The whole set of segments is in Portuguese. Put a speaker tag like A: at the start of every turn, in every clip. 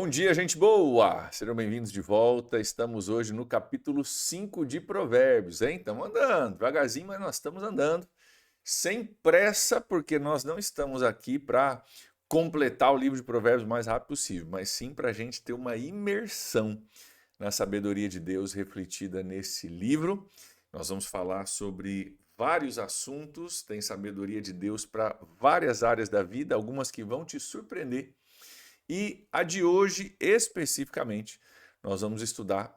A: Bom dia, gente boa! Sejam bem-vindos de volta. Estamos hoje no capítulo 5 de Provérbios, hein? Estamos andando, devagarzinho, mas nós estamos andando. Sem pressa, porque nós não estamos aqui para completar o livro de Provérbios o mais rápido possível, mas sim para a gente ter uma imersão na sabedoria de Deus refletida nesse livro. Nós vamos falar sobre vários assuntos, tem sabedoria de Deus para várias áreas da vida, algumas que vão te surpreender. E a de hoje, especificamente, nós vamos estudar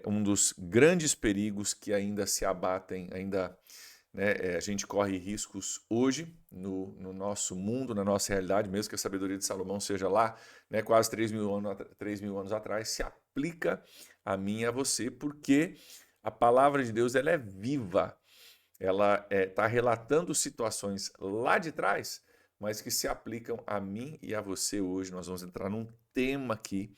A: um dos grandes perigos que ainda se abatem, a gente corre riscos hoje no nosso mundo, na nossa realidade, mesmo que a sabedoria de Salomão seja lá, quase 3 mil anos atrás, se aplica a mim e a você, porque a palavra de Deus ela é viva, ela está relatando situações lá de trás, mas que se aplicam a mim e a você hoje. Nós vamos entrar num tema aqui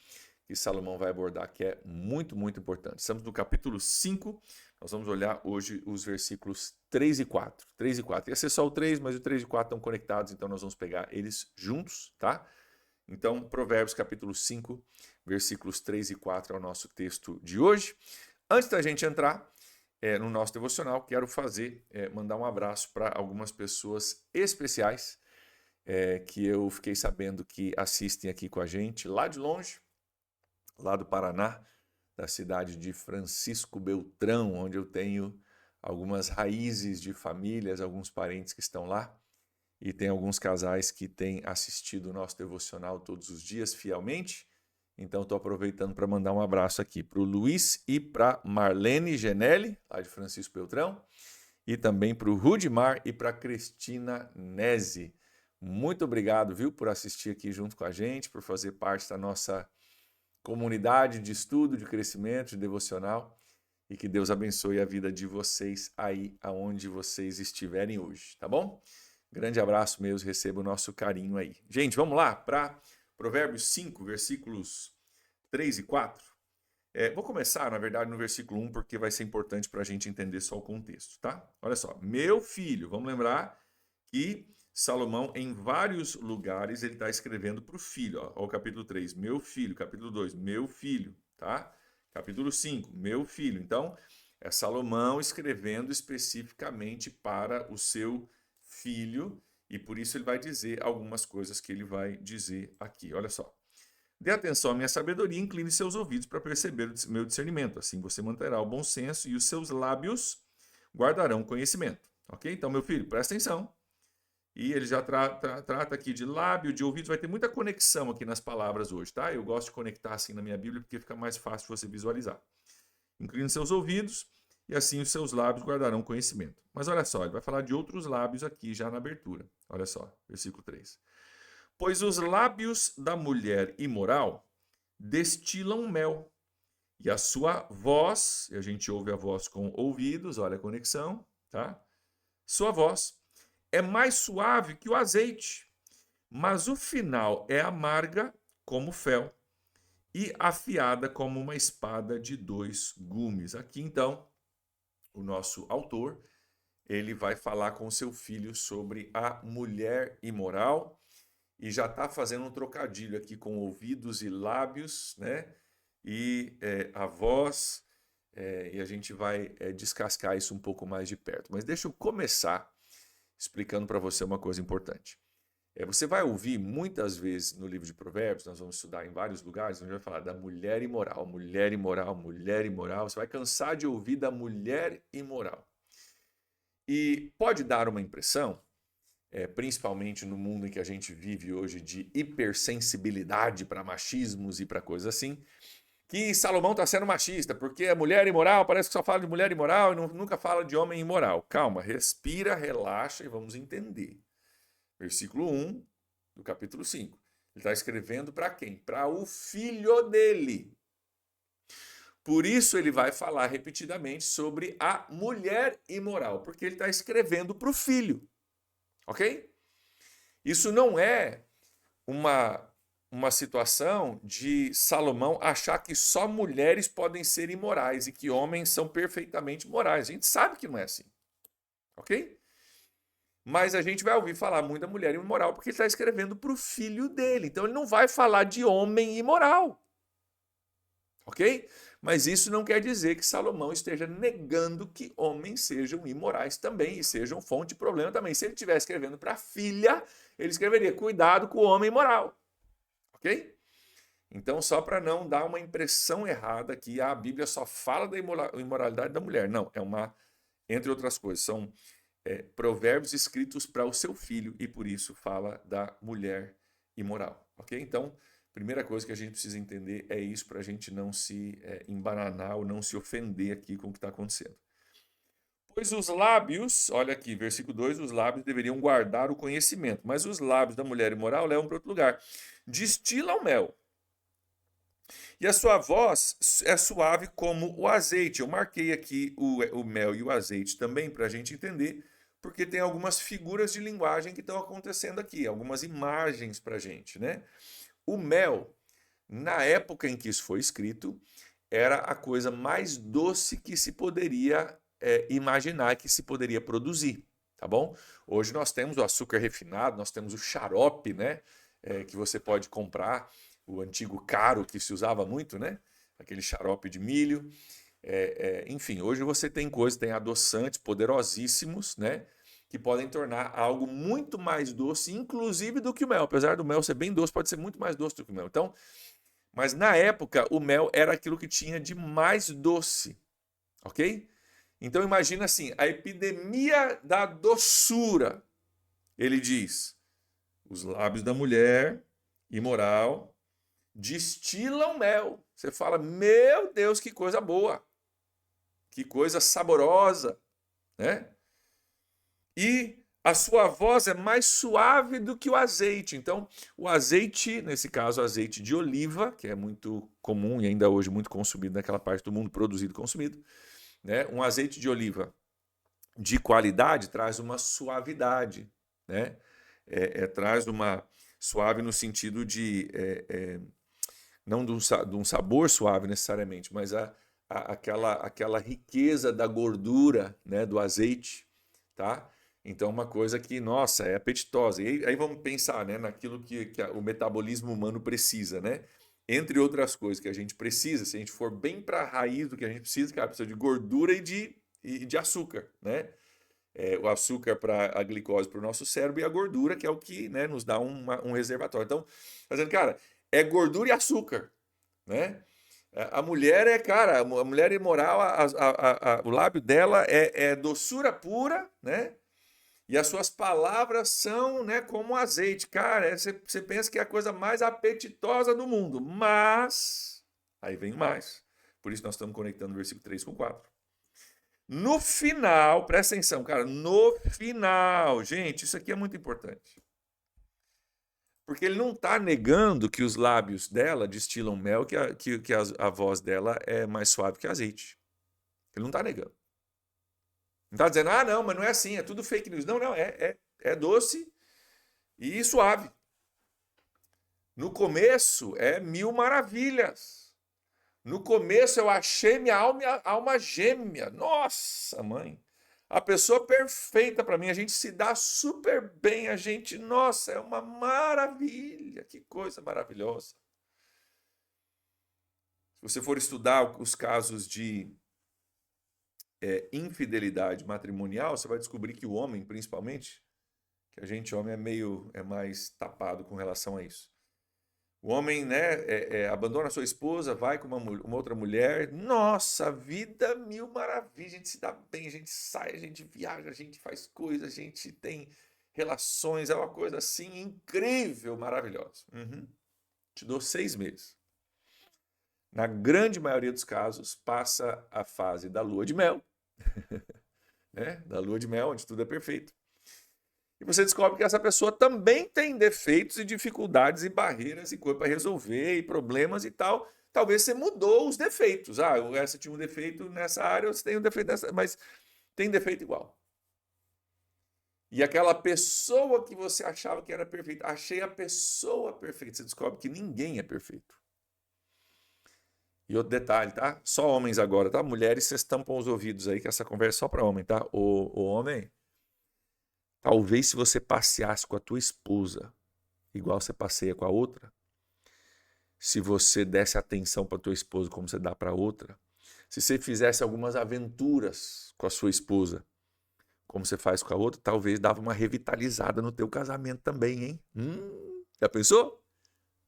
A: que Salomão vai abordar, que é muito, muito importante. Estamos no capítulo 5, nós vamos olhar hoje os versículos 3 e 4. 3 e 4. Ia ser só o 3, mas o 3 e 4 estão conectados, então nós vamos pegar eles juntos, tá? Então, Provérbios capítulo 5, versículos 3 e 4 é o nosso texto de hoje. Antes da gente entrar no nosso devocional, quero mandar um abraço para algumas pessoas especiais que eu fiquei sabendo que assistem aqui com a gente, lá de longe, lá do Paraná, da cidade de Francisco Beltrão, onde eu tenho algumas raízes de famílias, alguns parentes que estão lá, e tem alguns casais que têm assistido o nosso devocional todos os dias fielmente. Então estou aproveitando para mandar um abraço aqui para o Luiz e para Marlene Genelli, lá de Francisco Beltrão, e também para o Rudimar e para a Cristina Nese. Muito obrigado, viu, por assistir aqui junto com a gente, por fazer parte da nossa comunidade de estudo, de crescimento, de devocional, e que Deus abençoe a vida de vocês aí aonde vocês estiverem hoje, tá bom? Grande abraço mesmo, receba o nosso carinho aí. Gente, vamos lá para Provérbios 5, versículos 3 e 4. Vou começar, na verdade, no versículo 1, porque vai ser importante para a gente entender só o contexto, tá? Olha só, meu filho, vamos lembrar que Salomão, em vários lugares, ele está escrevendo para o filho. Ó, o capítulo 3, meu filho. Capítulo 2, meu filho. Tá? Capítulo 5, meu filho. Então, é Salomão escrevendo especificamente para o seu filho. E por isso ele vai dizer algumas coisas que ele vai dizer aqui. Olha só. Dê atenção à minha sabedoria e incline seus ouvidos para perceber o meu discernimento. Assim você manterá o bom senso e os seus lábios guardarão o conhecimento. Ok? Então, meu filho, presta atenção. E ele já trata aqui de lábio, de ouvidos, vai ter muita conexão aqui nas palavras hoje, tá? Eu gosto de conectar assim na minha Bíblia porque fica mais fácil você visualizar. Incline seus ouvidos e assim os seus lábios guardarão conhecimento. Mas olha só, ele vai falar de outros lábios aqui já na abertura. Olha só, versículo 3. Pois os lábios da mulher imoral destilam mel, e a sua voz, e a gente ouve a voz com ouvidos, olha a conexão, tá? Sua voz é mais suave que o azeite, mas o final é amarga como fel e afiada como uma espada de dois gumes. Aqui então, o nosso autor, ele vai falar com seu filho sobre a mulher imoral e já está fazendo um trocadilho aqui com ouvidos e lábios, né? E a voz, e a gente vai descascar isso um pouco mais de perto. Mas deixa eu começar explicando para você uma coisa importante. Você vai ouvir muitas vezes no livro de Provérbios, nós vamos estudar em vários lugares, onde vai falar da mulher imoral, mulher imoral, mulher imoral. Você vai cansar de ouvir da mulher imoral. E pode dar uma impressão, principalmente no mundo em que a gente vive hoje, de hipersensibilidade para machismos e para coisas assim, que Salomão está sendo machista, porque a mulher imoral parece que só fala de mulher imoral e nunca fala de homem imoral. Calma, respira, relaxa e vamos entender. Versículo 1 do capítulo 5. Ele está escrevendo para quem? Para o filho dele. Por isso ele vai falar repetidamente sobre a mulher imoral, porque ele está escrevendo para o filho. Ok? Isso não é uma situação de Salomão achar que só mulheres podem ser imorais e que homens são perfeitamente morais. A gente sabe que não é assim. Ok? Mas a gente vai ouvir falar muito da mulher imoral porque ele está escrevendo para o filho dele. Então ele não vai falar de homem imoral. Ok? Mas isso não quer dizer que Salomão esteja negando que homens sejam imorais também e sejam fonte de problema também. Se ele estivesse escrevendo para a filha, ele escreveria: cuidado com o homem imoral. Ok? Então, só para não dar uma impressão errada que a Bíblia só fala da imoralidade da mulher. Não, é uma, entre outras coisas, são provérbios escritos para o seu filho e por isso fala da mulher imoral. Ok? Então, primeira coisa que a gente precisa entender é isso para a gente não se embananar ou não se ofender aqui com o que está acontecendo. Pois os lábios, olha aqui, versículo 2, os lábios deveriam guardar o conhecimento, mas os lábios da mulher imoral levam para outro lugar. Destilam mel. E a sua voz é suave como o azeite. Eu marquei aqui o mel e o azeite também para a gente entender, porque tem algumas figuras de linguagem que estão acontecendo aqui, algumas imagens para a gente, né? O mel, na época em que isso foi escrito, era a coisa mais doce que se poderia imaginar que se poderia produzir, tá bom? Hoje nós temos o açúcar refinado, nós temos o xarope, né? Que você pode comprar, o antigo caro que se usava muito, né? Aquele xarope de milho. Enfim, hoje você tem coisas, tem adoçantes poderosíssimos, né? Que podem tornar algo muito mais doce, inclusive do que o mel. Apesar do mel ser bem doce, pode ser muito mais doce do que o mel. Então, mas na época, o mel era aquilo que tinha de mais doce, ok? Então imagina assim, a epidemia da doçura. Ele diz, os lábios da mulher imoral destilam mel. Você fala, meu Deus, que coisa boa, que coisa saborosa, né? E a sua voz é mais suave do que o azeite. Então, o azeite, nesse caso, azeite de oliva, que é muito comum e ainda hoje muito consumido naquela parte do mundo, produzido e consumido, né? Um azeite de oliva de qualidade traz uma suavidade, né? Traz uma suave no sentido de não de um sabor suave necessariamente, mas aquela riqueza da gordura, né, do azeite, tá? Então, uma coisa que, nossa, é apetitosa. E aí vamos pensar, né, naquilo que o metabolismo humano precisa, né? Entre outras coisas que a gente precisa, se a gente for bem para a raiz do que a gente precisa, cara, precisa de gordura e de açúcar, né? O açúcar para a glicose para o nosso cérebro e a gordura, que é o que, né, nos dá um reservatório. Então, fazendo, cara, é gordura e açúcar, né? A mulher cara, a mulher imoral, o lábio dela é doçura pura, né? E as suas palavras são, né, como azeite. Cara, você pensa que é a coisa mais apetitosa do mundo, mas aí vem mais. Por isso nós estamos conectando o versículo 3 com 4. No final, presta atenção, cara, no final, gente, isso aqui é muito importante. Porque ele não está negando que os lábios dela destilam mel, que a voz dela é mais suave que azeite. Ele não está negando. Não está dizendo, não, mas não é assim, é tudo fake news. Não, é doce e suave. No começo é mil maravilhas. No começo eu achei minha alma gêmea. Nossa, mãe. A pessoa perfeita para mim, a gente se dá super bem, a gente, nossa, é uma maravilha, que coisa maravilhosa. Se você for estudar os casos de infidelidade matrimonial, você vai descobrir que o homem, principalmente, que a gente, homem, é mais tapado com relação a isso. O homem, né, abandona a sua esposa, vai com uma outra mulher. Nossa, vida mil maravilhas. A gente se dá bem, a gente sai, a gente viaja, a gente faz coisas, a gente tem relações. É uma coisa assim incrível, maravilhosa. Te dou 6 meses. Na grande maioria dos casos, passa a fase da lua de mel, né? Da lua de mel, onde tudo é perfeito. E você descobre que essa pessoa também tem defeitos e dificuldades e barreiras e coisa para resolver e problemas e tal. Talvez você mudou os defeitos. Essa tinha um defeito nessa área, você tem um defeito nessa, mas tem defeito igual. E aquela pessoa que você achava que era perfeita, achei a pessoa perfeita. Você descobre que ninguém é perfeito. E outro detalhe, tá? Só homens agora, tá? Mulheres, vocês tampam os ouvidos aí, que essa conversa é só para homem, tá? O homem, Talvez se você passeasse com a tua esposa, igual você passeia com a outra, se você desse atenção para tua esposa como você dá para outra, se você fizesse algumas aventuras com a sua esposa, como você faz com a outra, talvez dava uma revitalizada no teu casamento também, hein? Já pensou?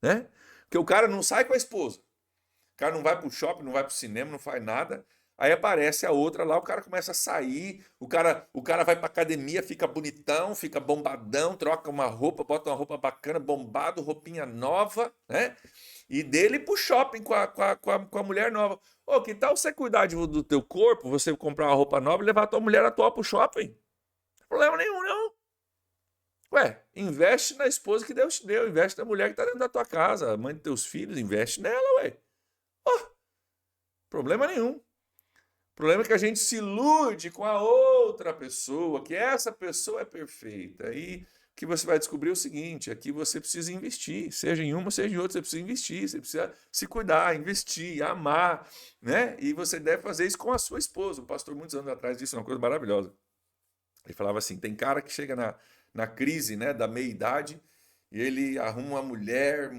A: Né? Porque o cara não sai com a esposa. O cara não vai pro shopping, não vai pro cinema, não faz nada. Aí aparece a outra lá, o cara começa a sair, o cara vai pra academia, fica bonitão, fica bombadão, troca uma roupa, bota uma roupa bacana, bombado, roupinha nova, né? E dele pro shopping com a mulher nova. Ô, que tal você cuidar do teu corpo, você comprar uma roupa nova e levar a tua mulher atual pro shopping? Não tem problema nenhum, não. Ué, investe na esposa que Deus te deu, investe na mulher que tá dentro da tua casa, a mãe dos teus filhos, investe nela, ué. Problema nenhum. O problema é que a gente se ilude com a outra pessoa, que essa pessoa é perfeita. E o que você vai descobrir é o seguinte, é que você precisa investir, seja em uma, seja em outra, você precisa investir, você precisa se cuidar, investir, amar, né? E você deve fazer isso com a sua esposa. O pastor, muitos anos atrás, disse uma coisa maravilhosa. Ele falava assim, tem cara que chega na crise, né, da meia-idade e ele arruma uma mulher,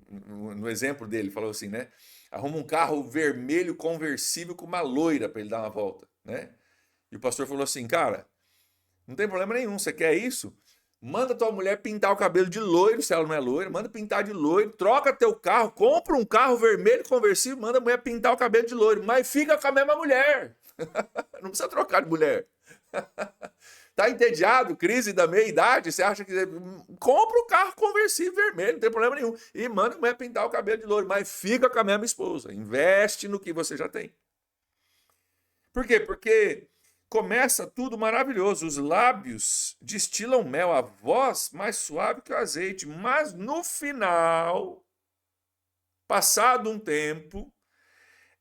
A: no exemplo dele, falou assim, né? Arruma um carro vermelho conversível com uma loira para ele dar uma volta, né? E o pastor falou assim, cara, não tem problema nenhum, você quer isso? Manda tua mulher pintar o cabelo de loiro, se ela não é loira, manda pintar de loiro, troca teu carro, compra um carro vermelho conversível, manda a mulher pintar o cabelo de loiro, mas fica com a mesma mulher. Não precisa trocar de mulher. Tá entediado? Crise da meia-idade? Você acha que... Compra o carro conversível vermelho, não tem problema nenhum. E manda a mulher pintar o cabelo de loiro, mas fica com a mesma esposa. Investe no que você já tem. Por quê? Porque começa tudo maravilhoso. Os lábios destilam mel, a voz mais suave que o azeite. Mas no final, passado um tempo,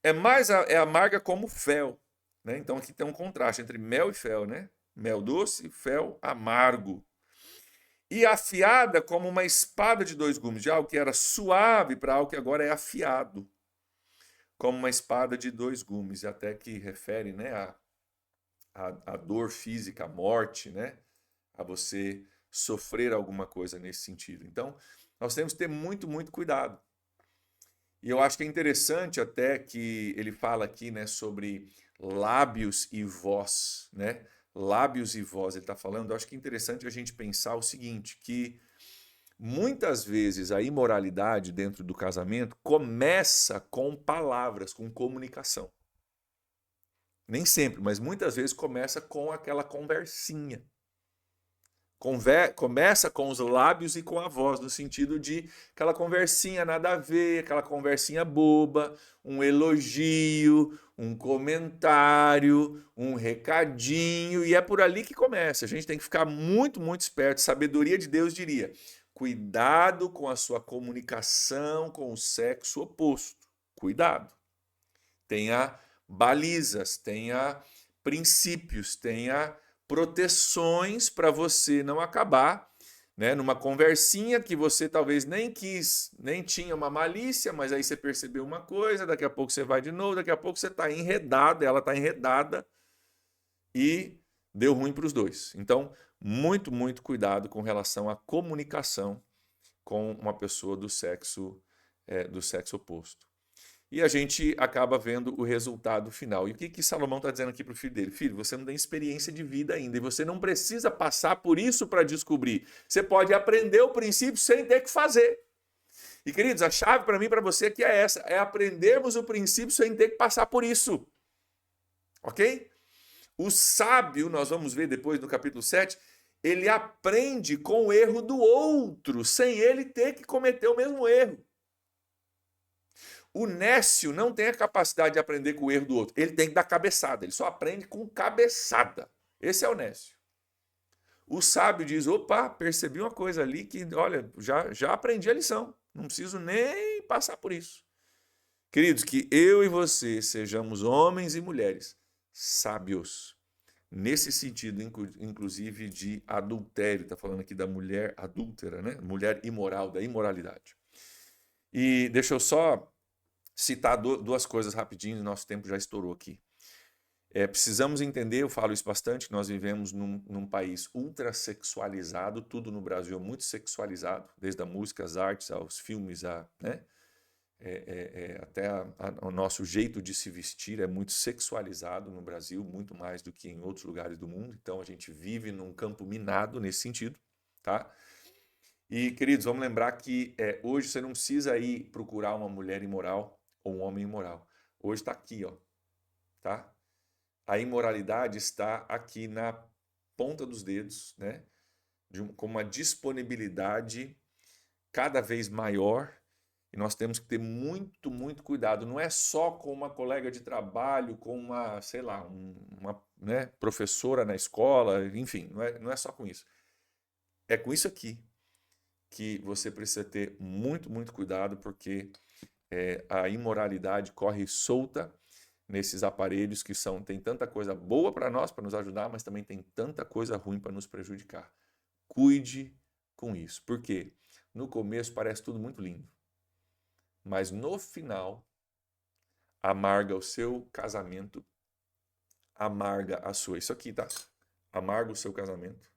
A: é amarga como fel. Né? Então aqui tem um contraste entre mel e fel, né? Mel doce, fel amargo. E afiada como uma espada de dois gumes, de algo que era suave para algo que agora é afiado, como uma espada de dois gumes, até que refere, né, a dor física, a morte, né, a você sofrer alguma coisa nesse sentido. Então, nós temos que ter muito, muito cuidado. E eu acho que é interessante até que ele fala aqui, né, sobre lábios e voz, né? Lábios e voz, ele está falando, eu acho que é interessante a gente pensar o seguinte, que muitas vezes a imoralidade dentro do casamento começa com palavras, com comunicação. Nem sempre, mas muitas vezes começa com aquela conversinha. Começa com os lábios e com a voz, no sentido de aquela conversinha nada a ver, aquela conversinha boba, um elogio, um comentário, um recadinho, e é por ali que começa. A gente tem que ficar muito, muito esperto. Sabedoria de Deus diria: cuidado com a sua comunicação com o sexo oposto. Cuidado. Tenha balizas, tenha princípios, tenha proteções para você não acabar, né, numa conversinha que você talvez nem quis, nem tinha uma malícia, mas aí você percebeu uma coisa, daqui a pouco você vai de novo, daqui a pouco você está enredado, ela está enredada e deu ruim para os dois. Então, muito, muito cuidado com relação à comunicação com uma pessoa do sexo oposto. E a gente acaba vendo o resultado final. E o que Salomão está dizendo aqui para o filho dele? Filho, você não tem experiência de vida ainda e você não precisa passar por isso para descobrir. Você pode aprender o princípio sem ter que fazer. E, queridos, a chave para mim e para você aqui é essa, é aprendermos o princípio sem ter que passar por isso. Ok? O sábio, nós vamos ver depois no capítulo 7, ele aprende com o erro do outro, sem ele ter que cometer o mesmo erro. O nécio não tem a capacidade de aprender com o erro do outro. Ele tem que dar cabeçada. Ele só aprende com cabeçada. Esse é o nécio. O sábio diz, opa, percebi uma coisa ali que, olha, já aprendi a lição. Não preciso nem passar por isso. Queridos, que eu e você sejamos homens e mulheres sábios. Nesse sentido, inclusive, de adultério. Está falando aqui da mulher adúltera, né? Mulher imoral, da imoralidade. E deixa eu só citar duas coisas rapidinho, nosso tempo já estourou aqui. Precisamos entender, eu falo isso bastante, que nós vivemos num país ultrasexualizado, tudo no Brasil é muito sexualizado, desde a música, as artes, aos filmes, né? Até o nosso jeito de se vestir é muito sexualizado no Brasil, muito mais do que em outros lugares do mundo. Então a gente vive num campo minado nesse sentido, tá? E, queridos, vamos lembrar que hoje você não precisa ir procurar uma mulher imoral ou um homem imoral. Hoje está aqui, ó, tá? A imoralidade está aqui na ponta dos dedos, né? Com uma disponibilidade cada vez maior. E nós temos que ter muito, muito cuidado. Não é só com uma colega de trabalho, com uma, sei lá, uma, né, professora na escola, enfim, não é só com isso. É com isso aqui que você precisa ter muito, muito cuidado, porque a imoralidade corre solta nesses aparelhos que tem tanta coisa boa para nós, para nos ajudar, mas também tem tanta coisa ruim para nos prejudicar. Cuide com isso. Por quê? No começo parece tudo muito lindo, mas no final amarga o seu casamento, amarga a sua... Isso aqui, tá? Amarga o seu casamento,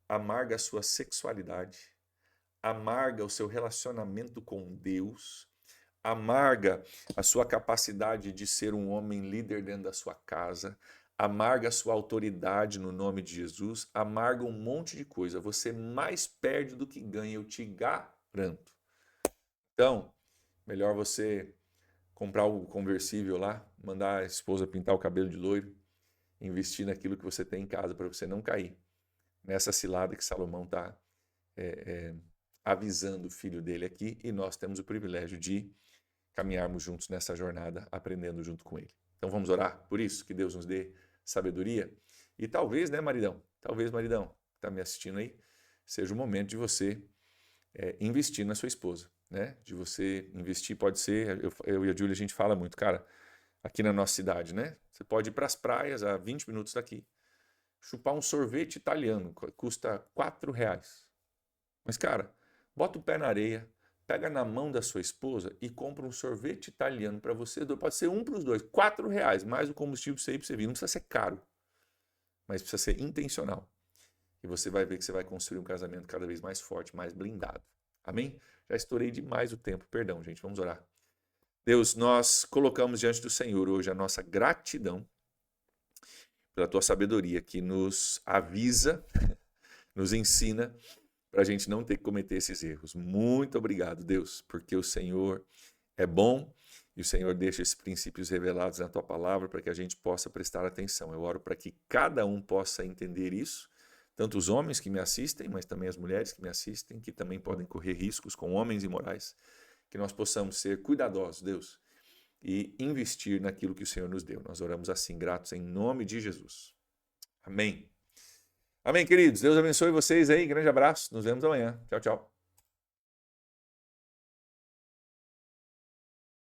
A: amarga a sua sexualidade, amarga o seu relacionamento com Deus, amarga a sua capacidade de ser um homem líder dentro da sua casa, amarga a sua autoridade no nome de Jesus, amarga um monte de coisa. Você mais perde do que ganha, eu te garanto. Então, melhor você comprar o conversível lá, mandar a esposa pintar o cabelo de loiro, investir naquilo que você tem em casa para você não cair nessa cilada que Salomão está avisando o filho dele aqui, e nós temos o privilégio de caminharmos juntos nessa jornada, aprendendo junto com ele. Então vamos orar por isso, que Deus nos dê sabedoria. E talvez, né, maridão? Talvez, maridão, que está me assistindo aí, seja o momento de você investir na sua esposa, né? De você investir, pode ser, eu e a Júlia, a gente fala muito, cara, aqui na nossa cidade, né? Você pode ir para as praias a 20 minutos daqui, chupar um sorvete italiano, custa R$4. Mas, cara, bota o pé na areia, pega na mão da sua esposa e compra um sorvete italiano para vocês dois. Pode ser um para os dois, R$4, mais o combustível para você ir para você vir. Não precisa ser caro, mas precisa ser intencional. E você vai ver que você vai construir um casamento cada vez mais forte, mais blindado. Amém? Já estourei demais o tempo, perdão, gente. Vamos orar. Deus, nós colocamos diante do Senhor hoje a nossa gratidão pela tua sabedoria que nos avisa, nos ensina para a gente não ter que cometer esses erros. Muito obrigado, Deus, porque o Senhor é bom e o Senhor deixa esses princípios revelados na tua palavra para que a gente possa prestar atenção. Eu oro para que cada um possa entender isso, tanto os homens que me assistem, mas também as mulheres que me assistem, que também podem correr riscos com homens imorais, que nós possamos ser cuidadosos, Deus, e investir naquilo que o Senhor nos deu. Nós oramos assim, gratos, em nome de Jesus. Amém. Amém, queridos. Deus abençoe vocês aí. Grande abraço. Nos vemos amanhã. Tchau, tchau.